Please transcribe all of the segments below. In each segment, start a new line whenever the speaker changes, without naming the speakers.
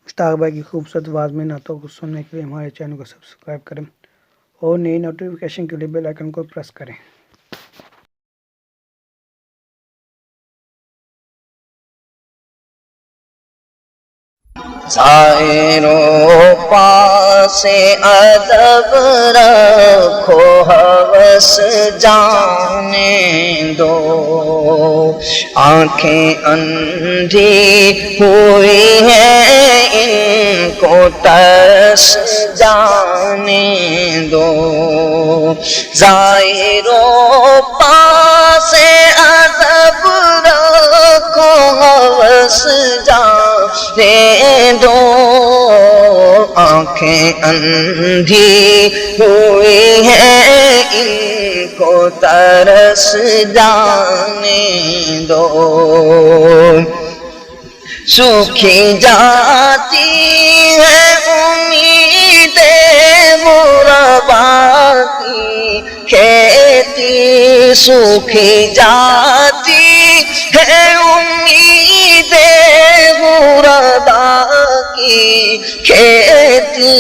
مشتاق بھائی کی خوبصورت آواز میں نعتوں کو سننے کے لیے ہمارے چینل کو سبسکرائب کریں اور نئی نوٹیفیکیشن کے لیے بیل آئیکن کو پریس کریں۔
زائروں پاس ادب رکھو ہوس جانے دو، آنکھیں اندھی ہوئی ہیں ان کو ترس جانے دو۔ زائروں پاس ادب رکھو ہوس جانے دو، آنکھیں اندھی ہوئی ہیں ان کو ترس جانے دو۔ سوکھی جاتی ہے امید غربا کی کھیتی، سوکھی جاتی ہے امید غربا کی کھیتی،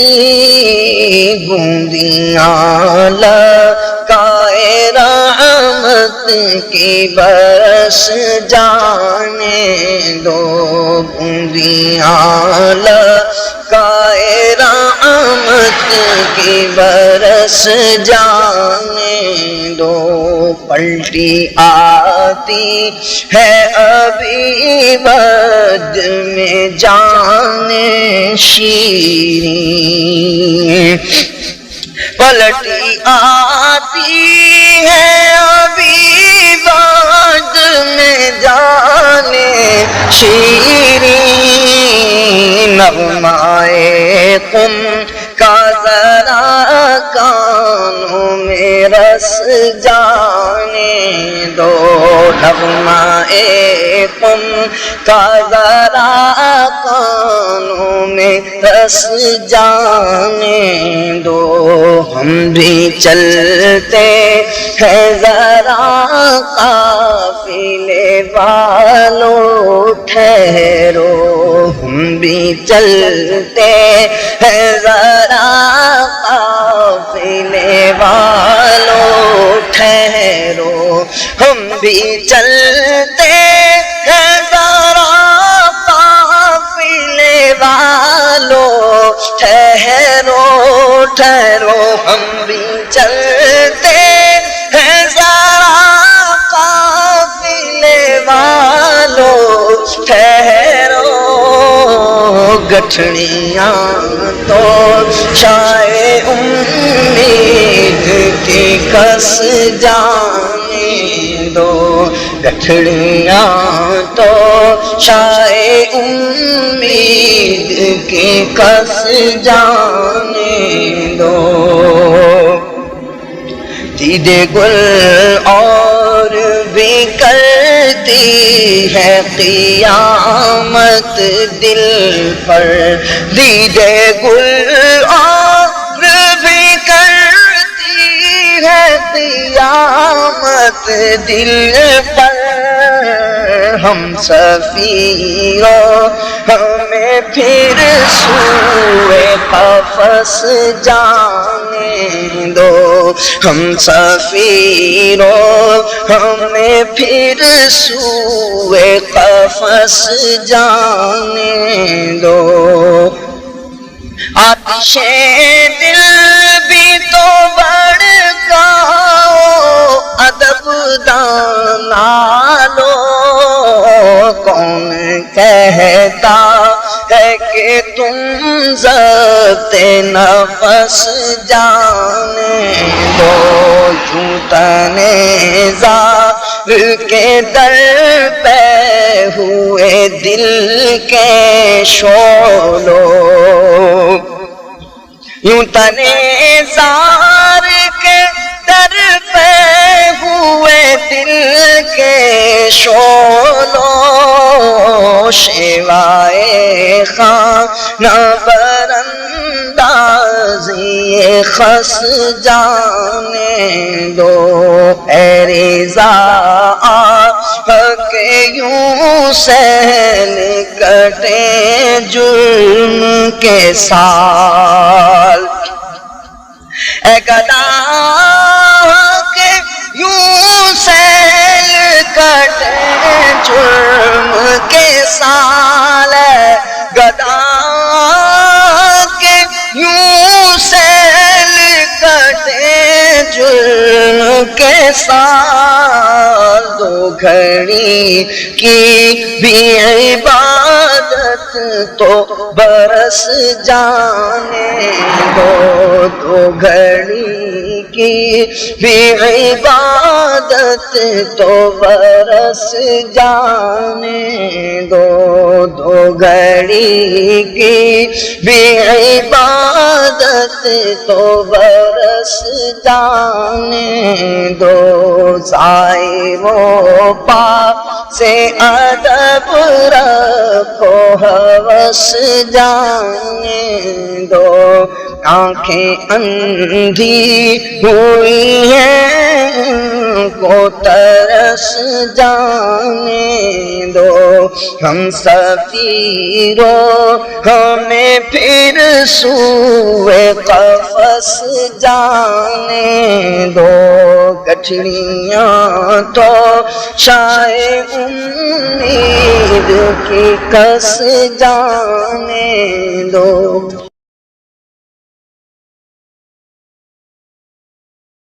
بوندیاں لگائے رحمت کی برس جانے دو، بوندیاں لگائے رحمت کی برس جانے دو۔ پلٹی آتی ہے ابھی بد میں جان شیریں، پلٹی آتی ہے ابھی بد میں جان شیریں، نغمائے قم کا ذرا کانوں میں رس جانے دو، نغمائے قم کا ذرا کانوں میں رس جانے دو۔ ہم بھی چلتے ہیں ذرا قافلے والوں ٹھہرو، ہم بھی چلتے ہیں ذرا قافلے والوں ٹھہرو، ہم بھی چلتے ہیں ذرا قافلے والوں ٹھہرو ٹھہرو، ہم بھی چلتے ہیں ذرا قافلے والوں ٹھہرو، گٹھڑیاں تو شائے امید کی کس جانے دو، گٹھڑیاں تو شائے امید کی کس جانے دو۔ دید گل اور بھی کرتی ہے قیامت دل پر، دید گل اور بھی کرتی ہے قیامت دل پر، ہم سفیروں ہمیں پھر سوئے قفس جانے دو، ہم سفیروں ہمیں پھر سوئے قفس جانے دو۔ آتش دل بھی تو بڑھکاؤ ادب دانا لو، کون کہتا ہے کہ تم ضبط نفس جانے دو، یوں تنے زار کے در پہ ہوئے دل کے شعلوں، یوں تنے زار کے در پہ ہوئے دل کے شعلوں، شیوائے خانہ براندازی خس جانے دو، اے رضا کے یوں سہل کٹے جرم کے سال، اے گدا کے یوں سہل کٹے جرم کے سال، گدا کے یوں سہل کٹے جرم کے سال، دو گھڑی کی بھی عبادت تو برس جانے دو، دو گھڑی کی بھی عبادت تو برس جانے دو، دو گھڑی کی بھی عبادت تو برس جانے دو، ضائع و پاک سے ادب رکھو ہوس جانے دو، آنکھیں اندھی ہوئی ہیں ان کو ترس جانے دو، ہم سفیرو ہمیں پھر سوئے قفس جانے دو، گٹھڑیاں تو شاید امید کی کس جانے دو۔